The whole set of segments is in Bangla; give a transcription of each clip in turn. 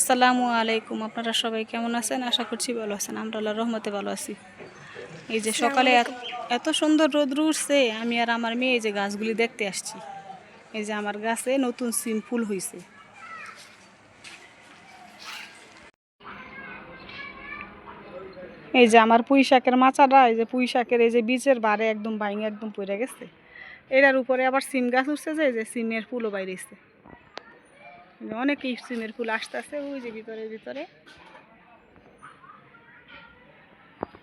আসসালামু আলাইকুম। আপনারা সবাই কেমন আছেন? আশা করছি ভালো আছেন। আমরা আল্লাহর রহমতে ভালো আছি। এই যে সকালে এত সুন্দর রোদ উঠছে, আমি আর আমার মেয়ে এই যে গাছগুলি দেখতে আসছি। এই যে আমার গাছে নতুন সিম ফুল হয়েছে। এই যে আমার পুঁই শাকের মাচাটা, এই যে পুঁই শাকের এই যে বীজের বারে একদম ভাঙে একদম পড়ে গেছে। এটার উপরে আবার সিম গাছ উঠছে, যে এই যে সিমের ফুলও বাইরেছে। অনেকেই সিমের ফুল আসতেছে ওই যে ভিতরে ভিতরে,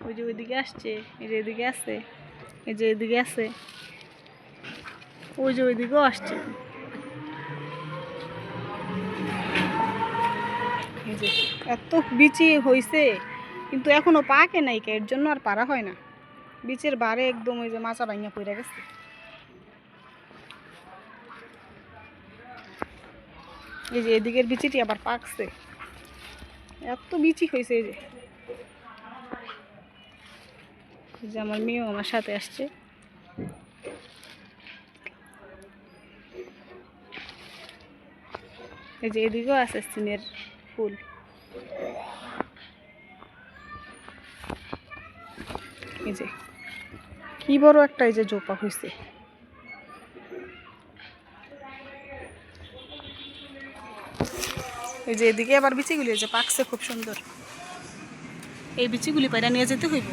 ওই যে ওইদিকে আসছে, এই যে এদিকে আছে, এই যে এদিকে আছে, ওই যে ওইদিকেও আসছে। এই যে এত বিচি হয়েছে, কিন্তু এখনো পাকে নাই, এর জন্য আর পারা হয় না। বিচের বারে একদম ওই যে মাচা ভাঙিয়া পড়ে গেছে। এই যে এদিকের বিচিটি আবার পাকছে, এত বিচি হয়েছে। এই যে আমার মেয়েও আমার সাথে আসছে। এই যে এদিকেও আছে সিমের ফুল। এই যে কি বড় একটা এই যে জোপা হয়েছে। এই যে এদিকে আবার বিচিগুলি যে পাকছে খুব সুন্দর। এই বিচিগুলি পায়রা নিয়ে যেতে হইব।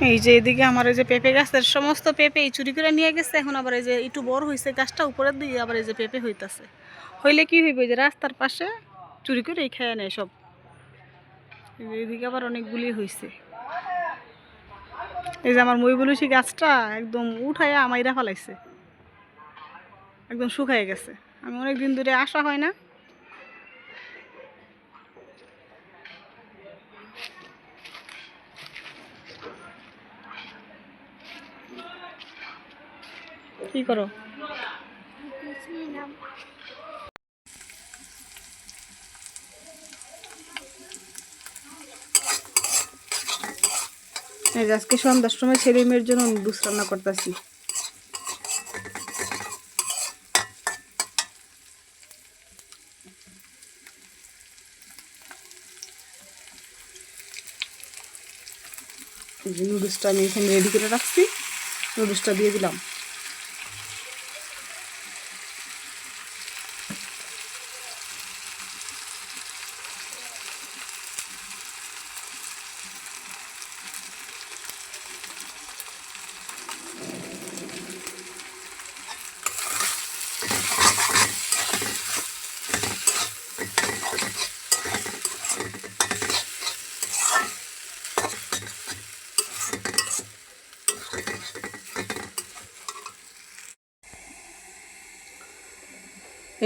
এই যে এদিকে আমার এই যে পেঁপে গাছের সমস্ত পেঁপে চুরি করে নিয়ে গেছে। এখন আবার এই যে একটু বড় হয়েছে গাছটা, উপরের দিকে আবার এই যে পেঁপে হইতাছে। হইলে কি হইব, যে রাস্তার পাশে চুরি করে খেয়ে নেয় সব। এদিকে আবার অনেকগুলি হয়েছে। এই যে আমার মইবুলুসি গাছটা একদম উঠাইয়া আমাইরা ফেলাইছে, একদম শুকায় গেছে। আমি অনেক দিন ধরে আসা হয় না। কি করো? আজকে সন্ধ্যার সময় ছেলে মেয়ের জন্য নুডলস রান্না করতেছি। নুডলসটা আমি এখানে রেডি করে রাখছি, নুডলসটা দিয়ে দিলাম।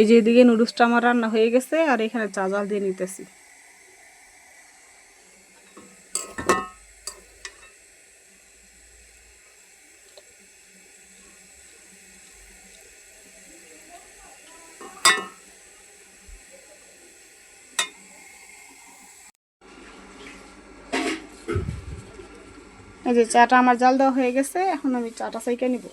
এই যে এদিকে নুডলসটা আমার রান্না হয়ে গেছে, আর এখানে চা জাল দিয়ে নিতেছি। এই যে চাটা আমার জাল দেওয়া হয়ে গেছে, এখন আমি চাটা সাইকে নিব।